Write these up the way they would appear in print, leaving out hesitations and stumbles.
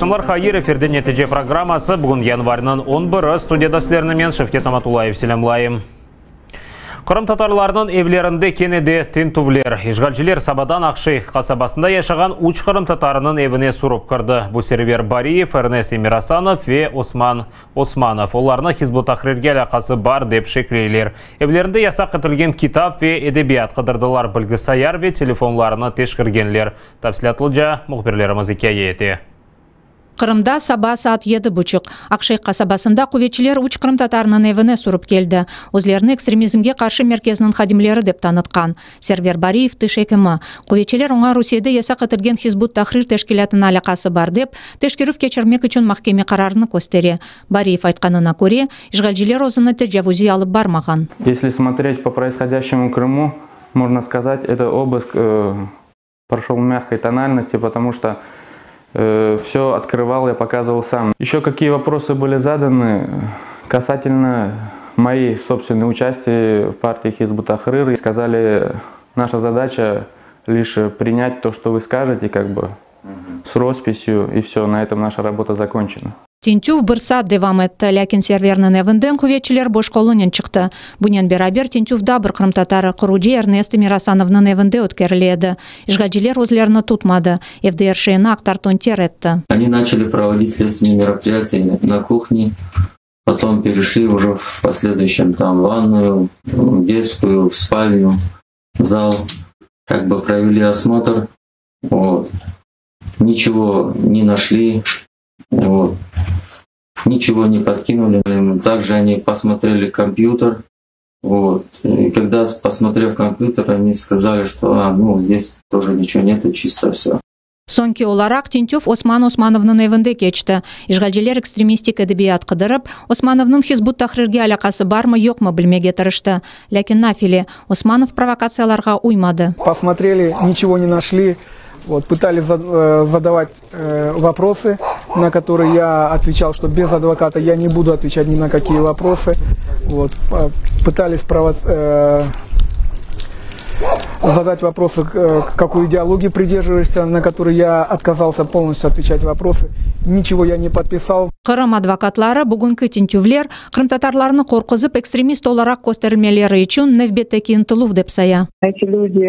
Кашымлар хайыр эфирде нәтиже программасы бүгін январьнан 11 студияда сілерімен Шевкет Аматулаев селемлайым. Қырым татарларының евлерінде кенеде тентувлер. Ишгалчилер Сабадан Ақшейх қасабасында яшаған уч қырым татарының евіне сұрып кірді. Бұл сервер Бариев, Эрнес Эмирасанов ве Осман Османов. Оларына Хизбут Тахрирге алақасы бар деп шекрейлер. Евлерінде ясақ етілген китап ве эдебият қыдырдылар білгісаяр ве телефонларына тешкіргенлер. Тапсилатлыжа мұхберлеріміз икееті. Қырымда саба саат 7:30. Ақшейх қасабасында кувечилер уч қырым татарының евіне сұрып келді. Өзлеріні экстремизмге қаршы меркезінің хадимлері деп танытқан. Сервер Бариев тышекімі. Кувечилер оңа Русияда ясақ етілген Хизбут Тахрир тешкилятына алақасы бар деп, тешкеріп кечірмек үшін махкеме қарарыны көстере. Бариев айтқанына көре, ишгалчилер озыны тежавузи алып бармаған. Если смотреть по происходящему в Крыму, можно сказать, это обыск прошел в мягкой тональности, потому что все открывал, я показывал сам. Еще какие вопросы были заданы касательно моей собственной участия в партии Хизбут Тахрир. Сказали, наша задача лишь принять то, что вы скажете, как бы с росписью, и все, на этом наша работа закончена. Тентюв бір саат девам етті, ләкин сервернің евінден кувечилер бош қолынен чықты. Бұнен берабер Тентювда бір қырым татары құруджи Эрнест Эмирасановның евінде өткеріледі. Ишгалчилер өзлеріні tutmadı. Evde ершейіні ақтартон тер етті. Они начали проводить следственные мероприятия на кухне, потом перешли уже в последующем там ванную, в детскую, в спальню, в зал. Как бы провели осмотр, вот. Ничего не нашли, вот. Ничего не подкинули. Также они посмотрели компьютер. Вот. И когда, посмотрев компьютер, они сказали, что здесь тоже ничего нету, чисто все. Сонки оларақ Тентюв Осман Османовның евінде кечті. Ишгалчилер экстремистик эдебият қыдырып, Османовның Хизбут Тахрирге алақасы бармы, жоқмы білмеге тырышты. Ләкин нафиле, Османов провокацияларға уймады. Посмотрели, ничего не нашли. Вот, пытались задавать вопросы, на которые я отвечал, что без адвоката я не буду отвечать ни на какие вопросы. Вот, пытались задать вопросы, какую идеологию придерживаешься, на которые я отказался полностью отвечать вопросы. Ничего я не подписал. Қырым адвокатлары бүгінгі Тентювлер Қырым татарларыны қорқызып экстремист оларақ көстерілмелері үшін невбеттеки интылув деп сая. Эти люди,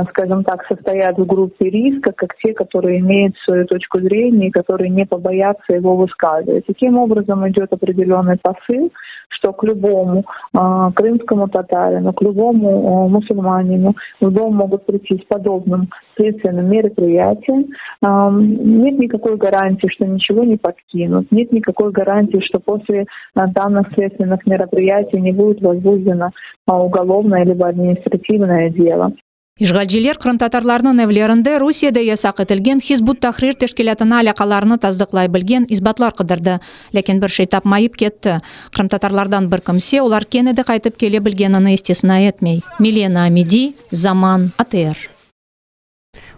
скажем так, состоят в группе риска, как те, которые имеют свою точку зрения и которые не побоятся его высказывать. Таким образом идет определенный посыл, что к любому крымскому татарину, к любому мусульманину в дом могут прийти с подобным следственным мероприятием. Нет никакой гарантии, что ничего не подкинут. Нет никакой гарантии, что после данных следственных мероприятий не будет возбуждено уголовное либо административное дело. Ишгалчилер Қырым татарларының евлерінде Русияда ясақ етілген Хизбут Тахрир тешкилятына алақаларыны таздықлай білген избатлар қыдырды. Ләкин бір шей тапмайып кетті. Қырым татарлардан бір кімсе, олар кенеді қайтып келе білгеніні естесіне етмей. Милена Амиди, Заман, АТР.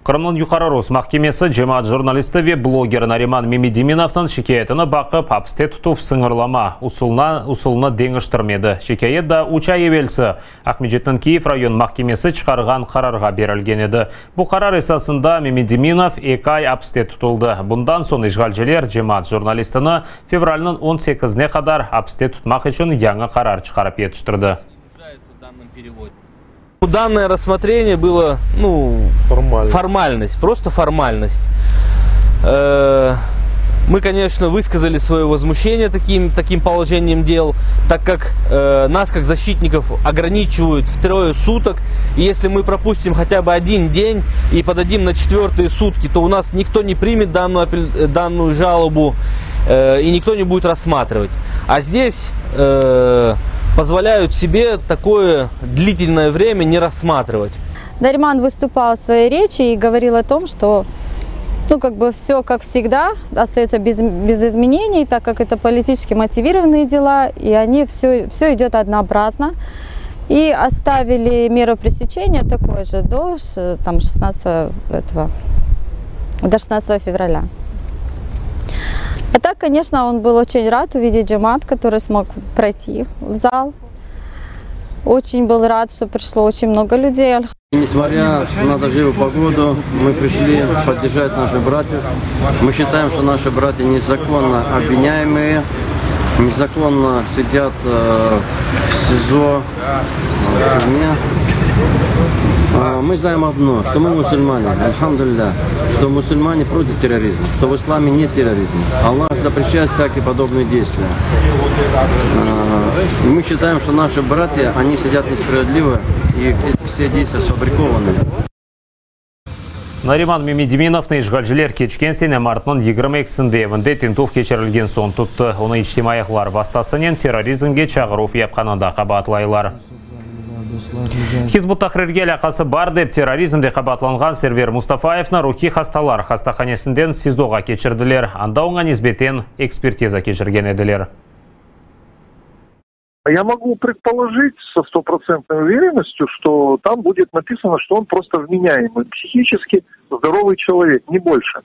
Қырымның юқары Рус махкемесі жемаат журналисті ве блогер Нариман Мемедиминовтың шекаетіні бақып апсте тұтуп сыңырлама ұсылына деңіштірмеді. Шекает да уча евелсі Ахмеджеттің Киев район махкемесі чықарған қарарға берілген еді. Бұл қарар есасында Мемедиминов 2 ай апсте тұтылды. Бұндан соң ишгалчилер жемаат журналистіні февральның 18-не қадар апсте тұтмақ үшін яңа қарар чықарып етіштірді. Данное рассмотрение было, формальность, просто формальность. Мы, конечно, высказали свое возмущение таким положением дел, так как нас, как защитников, ограничивают в 3 суток. И если мы пропустим хотя бы один день и подадим на 4-е сутки, то у нас никто не примет данную жалобу и никто не будет рассматривать. А здесь позволяют себе такое длительное время не рассматривать. Нариман выступал в своей речи и говорил о том, что все, как всегда, остается без изменений, так как это политически мотивированные дела, и они все идет однообразно. И оставили меру пресечения такой же до 16 февраля. А так, конечно, он был очень рад увидеть джамат, который смог пройти в зал. Очень был рад, что пришло очень много людей. Несмотря на дождливую погоду, мы пришли поддержать наших братьев. Мы считаем, что наши братья незаконно обвиняемые, незаконно сидят в СИЗО, в тюрьме. Мы знаем одно, что мы мусульмане, альхамдулилля, что мусульмане против терроризма, что в исламе нет терроризма. Аллах запрещает всякие подобные действия. И мы считаем, что наши братья, они сидят несправедливо, и эти все действия сфабрикованы. Нариман Мемедиминовны ишгалжилер кечкен сене мартынан 22-сінде евінде тентух кечерілген сон тұтты. Оны иштимаяқлар бастасынен терроризмге чағыруф япқанында қабатлайлар. Хизбут Тахрирге алақасы бар деп терроризмде қабатланған Сервер Мустафаевна рухи хасталар хастаханесінден СИЗОға кечірділер. Анда оңа низбетен экспертиза кечірген еділер. Я могу предположить со стопроцентной уверенностью, что там будет написано, что он просто вменяемый, психически здоровый человек, не больше.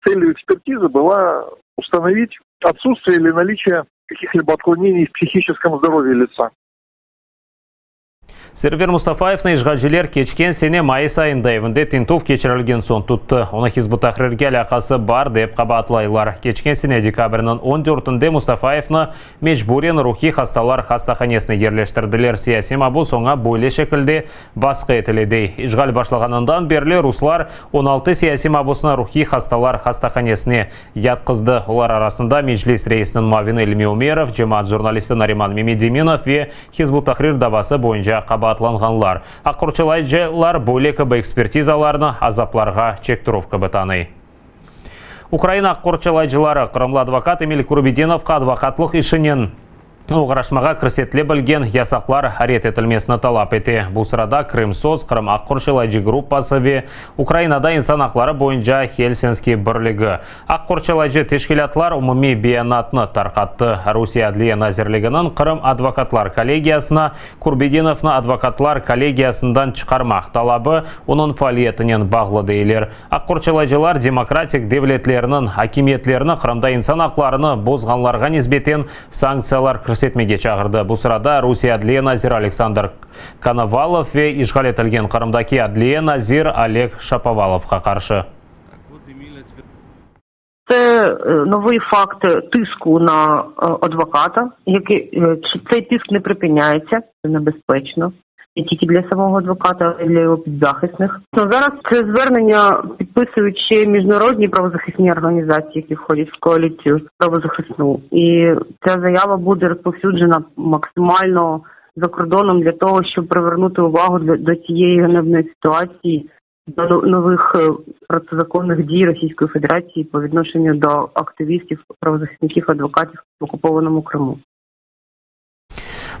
Целью экспертизы была установить отсутствие или наличие каких-либо отклонений в психическом здоровье лица. Сервер Мустафаевна ишгалжилер кечкен сене майыс айында евінде тентуф кечірілген сон тұтты. Оны Хизбут Тахрирге алақасы бар деп қабатлайлар. Кечкен сене декабрінің 14-інде Мустафаевна мечбурен рухи хасталар хастаханесіне ерлештірділер. Сияси мабу соңа бойле шекілде басқы етіледей. Ишғал башлағанындан берлі руслар 16 сияси мабусына рухи хасталар хастаханесіне ятқызды. Олар арасында Меджлис рейсінің Мавин Эльми Умеров, жемат журналисті Нариман Мемедиминов ве Хизбут Тахрир давасы бойынша қабатланғанлар. Аққұрчылайжылар бөлек экспертизаларны азапларға чектіровка бітаны. Украина аққұрчылайжылары Қырымлы адвокат Эмиль Курбединовқа адвокатлық ішінен оғырашмаға кірсетле білген ясақлар арет етілмесіні талап ете. Бұл сырада Крымсоц, Қырым аққұрчылайжы группасы ве Украинада инсан ақлары бойынша Хельсинский бірлігі. Аққұрчылайжы тешкілатлар умуми биянатны тарқатты. Русия Адлия Назирлігінің Қырым адвокатлар коллегиясына Курбединовны адвокатлар коллегиясындан чықармақ талабы оның фалиетінен бағлы дейлер. Аққұрчылайжылар демократик девлетлерінің акиметлеріні Қырымда инсан ақларыны бозғанларға низбетен санкциялар көрсетмеге чағырды. Бұл сырада Русия Адлия Назир Александр Коновалов ве ишғал етілген Қырымдаки Адлия Назир Олег Шаповаловқа қаршы. Це новий факт тиску на адвоката, цей тиск не припиняється, це небезпечно. Не тільки для самого адвоката, а й для його підзахисних. Зараз це звернення підписують ще міжнародні правозахисні організації, які входять в коаліцію правозахисну. І ця заява буде розповсюджена максимально за кордоном для того, щоб привернути увагу до цієї ганебної ситуації, до нових протизаконних дій Російської Федерації по відношенню до активістів, правозахисників, адвокатів в окупованому Криму.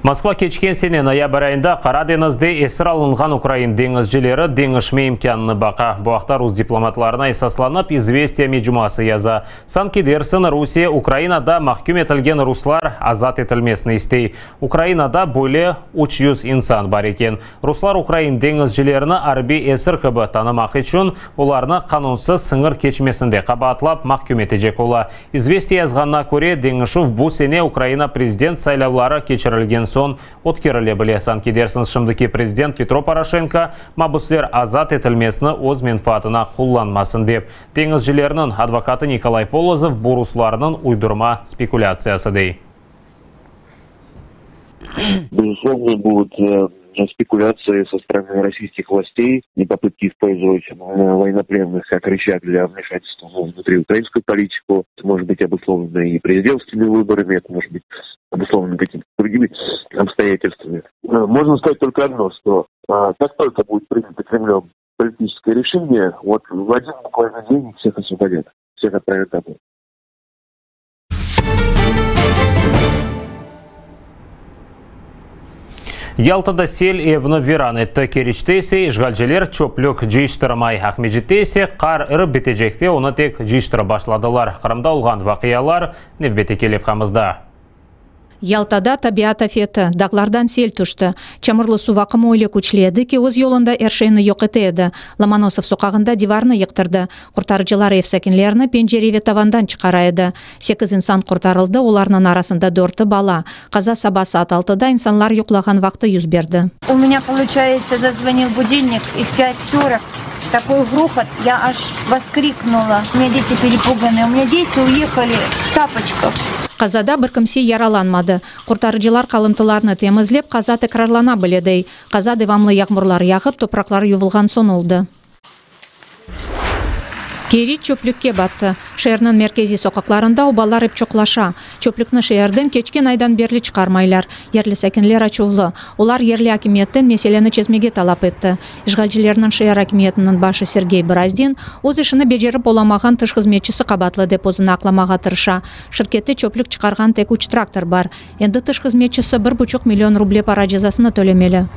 Москва кечкен сене ноябрь айында Қара Денізде есір алынған Украин деңізшілері деңішме имканны бақа. Бұақтар уз дипломатларына есасланып, известия межумасы яза. Санкидерсін Русия Украинада махкум етілген руслар азат етілмесіні істей. Украинада бөле 300 инсан бар екен. Руслар Украин деңізшілеріні арби есір қыбы танымақ үшін, оларны қанунсыз сыңыр кечмесінде қабатлап махкум етежек ола. Известия язғанна көре деңішів бұл сене Украина президент сайлаулары кечірілген сон откерілі біле. Санкидерсін шымдыки президент Петро Порошенко мабуслер азат етілмесіні өз менфаатына құлланмасын деп. Деңізшілерінің адвокаты Николай Полозов бұрусларының уйдырма спекуляциясы дей. Безусловно, будут спекуляции со стороны российских властей и попытки использовать военнопленных как рычаг для вмешательства внутри украинскую политику. Это может быть обусловлено и президентскими выборами, это может быть обусловлено какими-то другими обстоятельствами. Можно сказать только одно, что как только будет принято Кремлем политическое решение, вот в один буквально день всех освободят, всех отправят домой. Ялтада сел евны веран етті керечтесе, жғалжелер чөплік жейштірмай. Ахмеджеттесе қар ұрып бетежекте оны тек жейштірі башладылар. Қырымда олған вақиялар невбете келеп қамызда. Ялтада табиат афеті, дағлардан сел түшті. Чамырлы сувақым ойле күчледі ке өз yolында әршейіні йоқ етеді. Ломоносов соқағында диварны йықтырды. Құртарыжылар евсәкінлеріні пенжереве тавандан чықарайды. 8 инсан құртарылды, оларның арасында 4 бала. Қаза сабасы аталтыда инсанлар йоқлаған вақты юз берді. У меня, получается, зазвонил будильник и в 5:40. Такой грохот, я аж воскликнула. У меня дети перепуганные, у меня дети уехали в тапочках. Қазада бір кімсе яраланмады. Құртарыжылар қалымтыларны темізлеп, қаза текрарлана біледей. Қаза девамлы яғмырлар яғып, топрақлар ювылған сон олды. Кери чөплікке батты. Шерінің меркези соқақларында обалар еп чоқлаша. Чөплікні шердің кечкен айдан берлі чықармайлар. Ерлі сәкінлер ачулы. Олар ерлі акиметтен меселені чезмеге талап етті. Işgalчилерінің шер акиметінің башы Сергей Браздин өз ішіні бежеріп оламаған тыш қызметшісі қабатлы депозын ақламаға тырша. Шіркетті чөплік чықарған тек 3 трактор бар. Енді тыш қызметшісі 1,5 миллион рубле пара жазасыны төлемелі.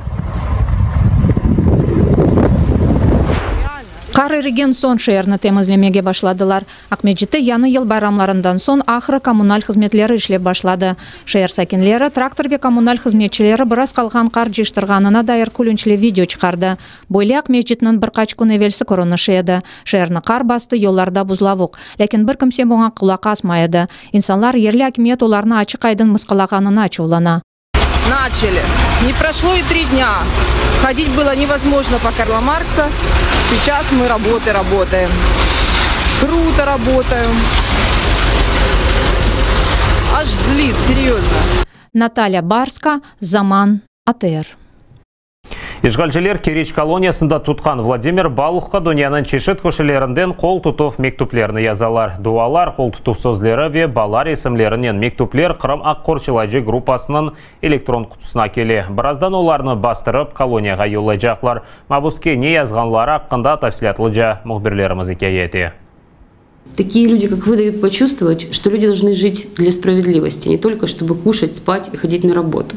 Қар еріген сон шерні темізлемеге башладылар. Акмеджеті яны ел байрамларындан сон ақыры коммуналь қызметлері ішлеп башлады. Шер сәкінлері, трактор ве коммуналь қызметчілері біраз қалған қар жештірғанына дайыр күлінчле видео чықарды. Бойле Акмеджетінің бір қачку невелсі коронышы еді. Шерні қар басты yollarda buzlavuk. Ләкин бір кімсе бұған құлақ асмайды. Инсанлар ерлі акимет оларны ачық айдың мысқалағанына ачулана. Начали. Не прошло и 3 дня. Ходить было невозможно по Карла Маркса. Сейчас мы работаем. Круто работаем. Аж злит, серьезно. Наталья Барска, Заман, АТР. Işgalчилер Кереч колониясында тұтқан Владимир Балухқа дүнияның чешет көшелерінден қол тұтып мектуплеріні язалар. Дуалар, қол тұтып сөзлері ве балар есімлерінен мектуплер Қырым Аққорчылайжы группасының электрон құтысына келе. Біраздан оларны бастырып колонияға yollayacaklar. Мабуске не язғанлары аққында тәфсилатлыжа мұхбірлеріміз екееті. Такие люди, как вы, дают почувствовать, что люди должны жить для справедливости, не только чтобы кушать, спать и ходить на работу.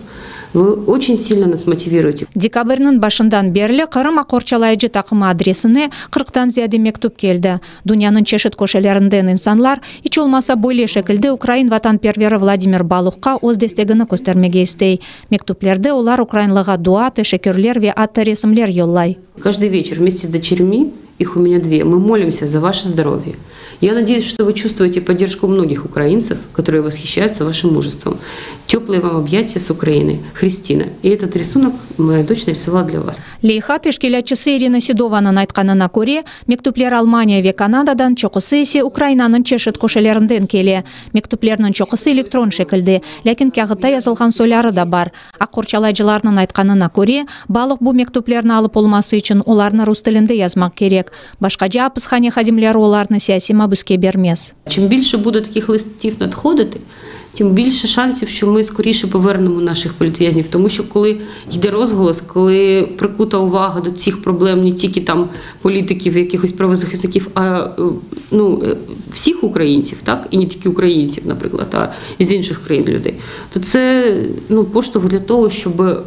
Вы очень сильно нас мотивируете. Декабрьнің башындан берлі Қырым Аққорчалайжы тақымы адресіне 40-тан зияде мектуп келді. Дүнияның чешет көшелерінден инсанлар, ич олмаса бойле шекілді Украин ватанпервері Владимир Балухқа өз дестегіні көстермеге істей. Мектуплерді олар украинлыға дуа, тешекерлер ве атты ресімлер йоллай. Каждый вечер вместе с дочерьми, их у меня 2, мы молимся за ваше здоровье. Я надеюсь, что вы чувствуете поддержку многих украинцев, которые восхищаются вашим мужеством. Теплые вам объятия с Украины. Христина. И этот рисунок моя дочь нарисовала для вас. Лейхат ешкелячысы Ирина Седованың айтқанына көре, мектуплер Алмания ве Канададан чоқысы есе Украинаның чешет көшелерінден келе. Мектуплерінің чоқысы электрон шекілді, ләкин кағытта язылған соляры да бар. Аққорчалайжыларының айтқанына көре, балық бұл мектуплерні алып олмасы үшін оларны рус тілінде язмақ керек. Башқаджа апысхане хадимлері оларны саяси мабуске бермес. Чим більше буде таких листів надходити, тим більше шансів, що ми скоріше повернемо наших політв'язнів. Тому що коли йде розголос, коли прикута увага до цих проблем не тільки там політиків, якихось правозахисників, а всіх українців, так? І не тільки українців, наприклад, а з інших країн людей, то це поштовх для того, щоб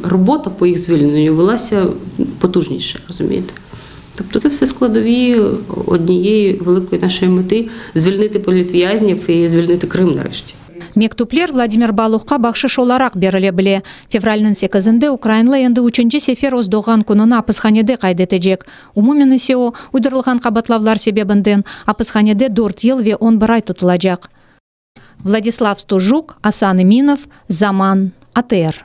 робота по їх звільненню велася потужніше, розумієте? Тобто це все складові однієї великої нашої мети – звільнити політв'язнів і звільнити Крим нарешті. Мектуплер Владимир Балухқа бақшыш оларақ беріле біле. Февральның 8-інде Украинлы енді 3-ші сефер оздоған күнін апысханеде қайдетежек. Умумен есе уйдырылған қабатлавлар себебінден апысханеде 4 ел ве 11 ай тұтылажақ. Владислав Стужук, Асан Иминов, Заман, АТР.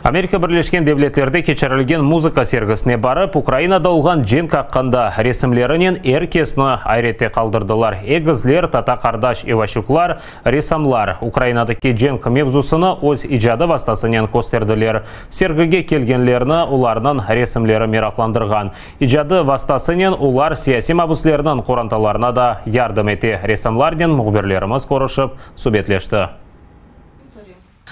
Америка Бірлескен Девлетлерде кечерілген музыка сергісіне барып, Украинада олған жен қаққанда ресімлерінен әркесіні айретте қалдырдылар. Егізлер, Тата Қардаш, Ивашуклар, ресамлар. Украинадaki жен мевзусыны өз ижады бастасынен көстерділер. Сергіге келгенлеріні оларының ресімлері мерақландырған. Ижады бастасынен олар сияси мабуслерінің қоранталарына да ярдым еті. Ресамларден мұғберлеріміз қорышып, субетлешті.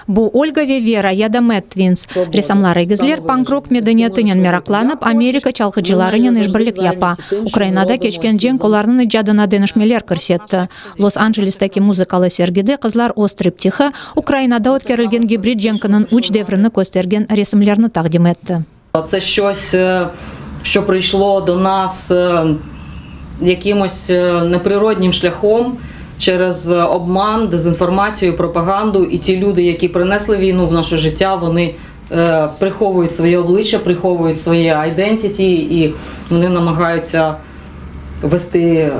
Бу Ольга Вера, Ядамет Твинс. Ресамлар егізлер панкрок меденетінен меракланып, Америка чалқыджиларынен ішбірлік япа. Украинада кечкен жен коларының иджадына денішмелер кірсетті. Лос-Анджелестегі музыкалы сергеде қызлар острып тихі, Украинада өткерілген гибрид женкінің уч девріні көстерген ресімлерні тақдим етті. Це щось, що прийшло до нас якимось неприроднім шляхом. через обман, дезінформацію, пропаганду. І ті люди, які принесли війну в наше життя, вони приховують своє обличчя, приховують своє айдентіті, і вони намагаються вести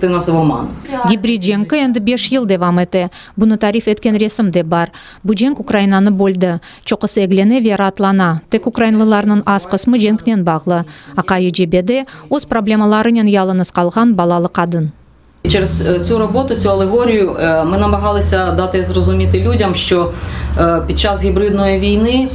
нас в оман. Гибрид женкі енді 5 ел девам еті. Бұны тариф еткен ресім де бар. Бұ женк Украинаны бөлді. Чоқысы еглені вера атлана. Тек украинлыларының аз қысмы женкнен бағлы. Ақайы жебеді, оз проблемаларынан ялыныз қалған балалы қадын. Через цю роботу, цю алегорію ми намагалися дати зрозуміти людям, що під час гібридної війни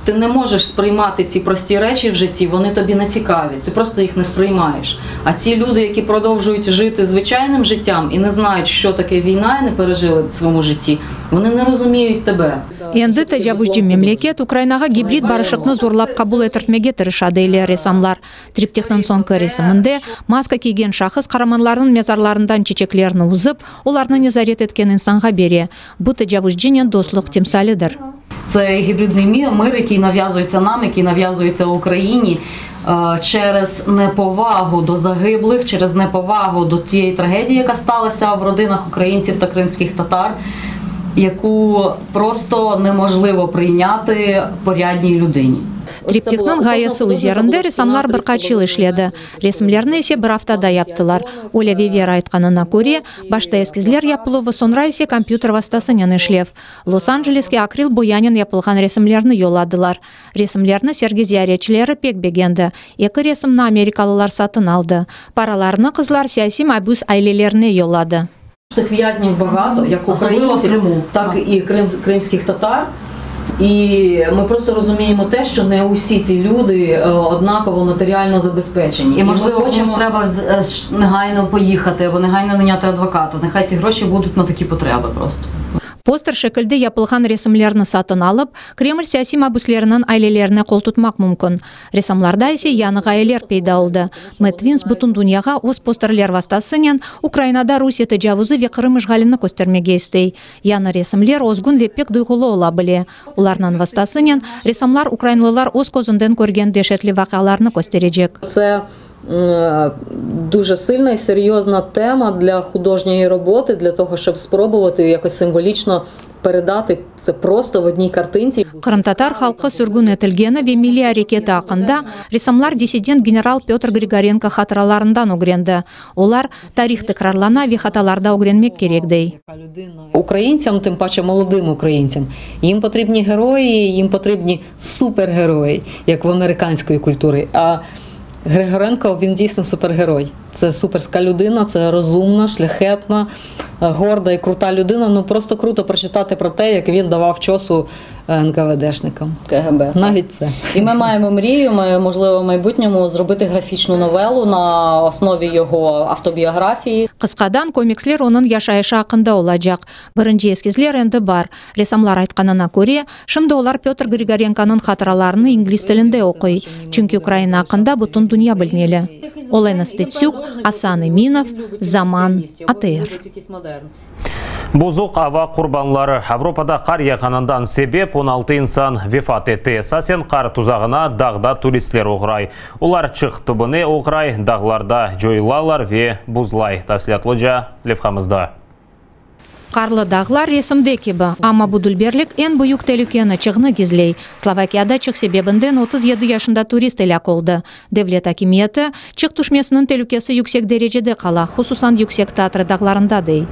ти не можеш сприймати ці прості речі в житті, вони тобі не цікаві, ти просто їх не сприймаєш. А ті люди, які продовжують жити звичайним життям і не знають, що таке війна, і не пережили в своєму житті, вони не розуміють тебе. Енді тәжавүжден мемлекет Украинаға гибрид барышықны зорлап қабыл етіртмеге тырышады елі ресамлар. Триптехнің соңғы ресімінде маска киген шақыз қараманларының мезарларындан чечеклерін ұзып, оларны незарет еткен инсанға бере. Бұ тәжавүжден дослық темсалидір. Це гібридний мир, який нав'язується нам, який нав'язується Україні через неповагу до загиблих, через неповагу до тієї трагедії, яка сталася в родинах українців та кримських татар, яку просто неможливо прийняти порядній людині. Триптехнің ғайысы өзерінде ресамлар бір қачыл ішледі. Ресімлерні есе бір аптада яптылар. Оля Вивера айтқанына көре, башта ескізлер япылуы сонра есе компьютер вастасынен ішлев. Лос-Анджелеске акрил боянен япылған ресімлерні йоладылар. Ресімлерні Сергей зияречілері пек бегенді. Екі ресімні америкалылар сатын алды. Параларны қызлар саяси майбус айлелеріне йолады. Цих в'язнів багато, як українців, так і кримських татар. І ми просто розуміємо те, що не усі ці люди однаково матеріально забезпечені. І, можливо, комусь треба негайно поїхати або негайно наняти адвоката. Нехай ці гроші будуть на такі потреби просто. Постер шекілді япылған ресімлерні сатын алып, Кремль саяси мабуслерінің айлелеріне қол тұтмақ мүмкін. Ресамларда есе яныға айлер пейда олды. Мэтт Винс бұтын дүнияға оз постерлер вастасынен Украинада Русия тәжавузы ве Қырым ішғаліні көстермеге істей. Яны ресімлер озгун веппек дұйғылы ола біле. Оларынан вастасынен ресамлар украинлылар оз көзінден көрген дешетлі вақиаларны көстережек. Це дуже сильна і серйозна тема для художньої роботи, для того, щоб спробувати якось символічно передати це просто в одній картинці. Қырым-татар халқы сүргін етілгені ве милли әрекеті ақында ресамлар диссидент генерал Петр Григоренко хатыраларындан огренді. Олар тарих текрарлана ве хаталарда огренмек керекдей. Українцям, тим паче молодим українцям, їм потрібні герої, їм потрібні супергерої, як в американської культури. А Григоренко, він дійсно супергерой. Це суперська людина, це розумна, шляхетна, горда і крута людина. Ну просто круто прочитати про те, як він давав чосу НКВДшникам, КГБ. Навіть це. І ми маємо мрію, можливо, в майбутньому зробити графічну новелу на основі його автобіографії. Қысқадан комикслер оның яшайышы ақында олajak. Бірінші ескізлер енді бар. Ресамлар айтқанына көре, шымды олар Петр Григоренконың хатыраларыны инглиз тілінде оқый. Чүнки Украина ақында бұтын дүния білмелі. Олена Стецюк, Асан Эминов, Заман, АТР. Бузуқ ава құрбанлары Европада қар яғанындан себеп 16 инсан вефат етті. Сасен қар тұзағына дағда туристлер оғырай. Олар чық тұбыны оғырай, дағларда жойылалар ве бұзлай. Тәсілетліжа левқамызда. Қарлы дағлар ресімде кебі, ама бұдылберлік ән бұйық тәлікені чығыны кезлей. Словакияда чық себебінден 37 яшында турист әлі қолды. Девлет акиметі чық түшмесінің тәлікесі yüksek дәрежеде қала, хусусан yüksek театры дағларында дей.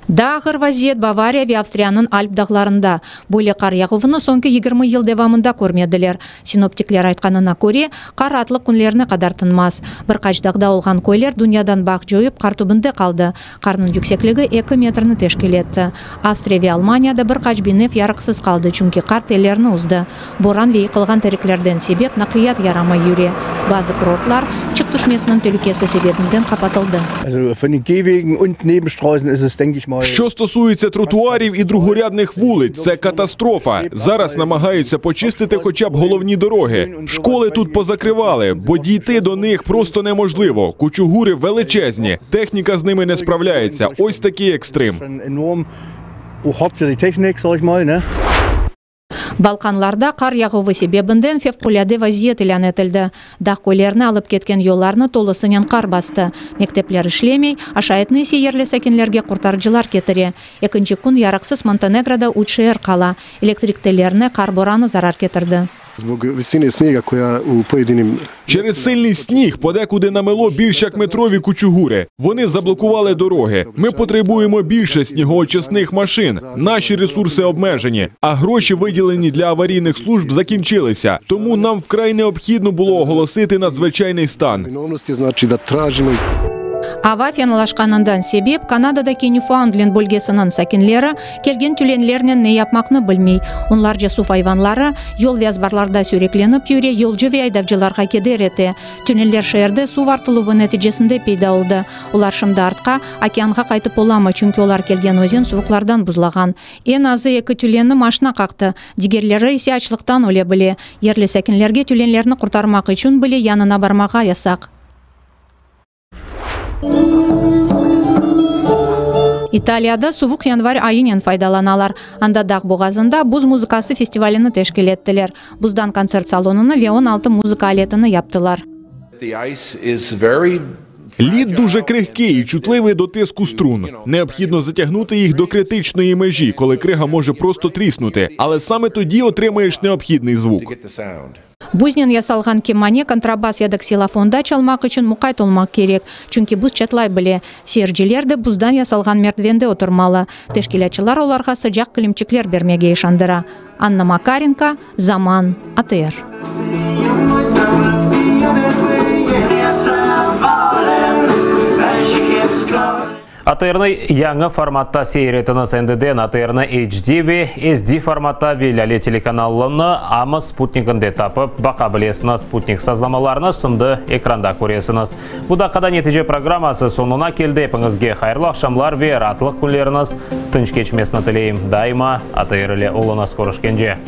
Дағыр вазиет Бавария ве Австрияның Альп дағларында. Бөлі қар яғуыны соңғы 20 ел девамында көрмеділер. Синоптиклер айтқанына көре, қар атлық күнлеріне қадартынмас. Бір қачдағда олған көйлер дүниядан бақ жойып қар түбінде қалды. Қарның yüksеклігі 2 метрні тешкел етті. Австрия ве Алманияда бір қач бенеф ярықсыз қалды, чүнки қар телеріні ұзды. Боран ве иқылған тәреклерден себеп нақлият ярамай юре. Базы курортлар чық түшмесінің тәлікесі себебінден қапатылды. Що стосується тротуарів і другорядних вулиць, це катастрофа. Зараз намагаються почистити хоча б головні дороги. Школи тут позакривали, бо дійти до них просто неможливо. Кучугури величезні, техніка з ними не справляється. Ось такий екстрим. Балканларда кар ягуы себебінден февкуляде вазиет илан етілді. Дақ көйлеріні алып кеткен yollarını толысынен кар басты. Мектеплер ішлемей, ашайтны сейерлі сәкенлерге құртаржылар кетіре. Екінші күн ярақсыз Монтенегрода УЧР қала. Электриктелеріне кар бораны зарар кетірді. Через сильний сніг подекуди намело більш як метрові кучугури. Вони заблокували дороги. Ми потребуємо більше снігоочисних машин. Наші ресурси обмежені, а гроші, виділені для аварійних служб, закінчилися. Тому нам вкрай необхідно було оголосити надзвичайний стан. Ава феналашқанындан себеп Канадада Ньюфаундленд бөлгесінің сәкенлері келген түленлерінен не yapмақны білмей. Онлар жасу айванлары yol вязбарларда сөрекленіп юре yolcu ve айдавчыларға кедер еті. Түнелер шерді су вартылуы нәтижесінде пейда олды. Олар шымды артқа океанға қайтып оламы, чүнкі олар келген өзен суықлардан бұзлаған. Ен азы екі түлені машына қақты. Дигерлері есе ачлықтан оле біле. Ерлі сәкенлерге түленлеріні құртармақ үшін біле янына бармаға ясақ. Италияда суық январь айынен файдаланалар. Анда Дақ бұғазында бұз музыкасы фестиваліні тешкел еттілер. Бұздан концерт салонына V16 музыка алетіні яптылар. Лід дуже крихкий і чутливий до тиску струн. Необхідно затягнути їх до критичної межі, коли крига може просто тріснути. Але саме тоді отримаєш необхідний звук. Бузнен ясалған кемане контрабас ядық силафонда чалмақ үшін мұқай толмақ керек. Чүнки бұз чатлай біле. Сержелерді бұздан ясалған мертвенде отырмалы. Тешкелетчілар оларға сыжақ кілімчіклер бермеге ешандыра. Анна Макаренко, Заман, АТР. АТРны яңы форматта сейретініз әндіден АТРны HD ве SD форматта велялі телеканалыны амы спутникінде тапып, бақа білесіні спутник сазламаларыны сұнды экранда көресіңіз. Бұдақада нетеже программасы сонына келді. Епіңізге қайырлы ақшамлар ве ратлық күнлеріңіз тынш кечмесіні тілейім. Дайма АТР-лі олына скорышкенже.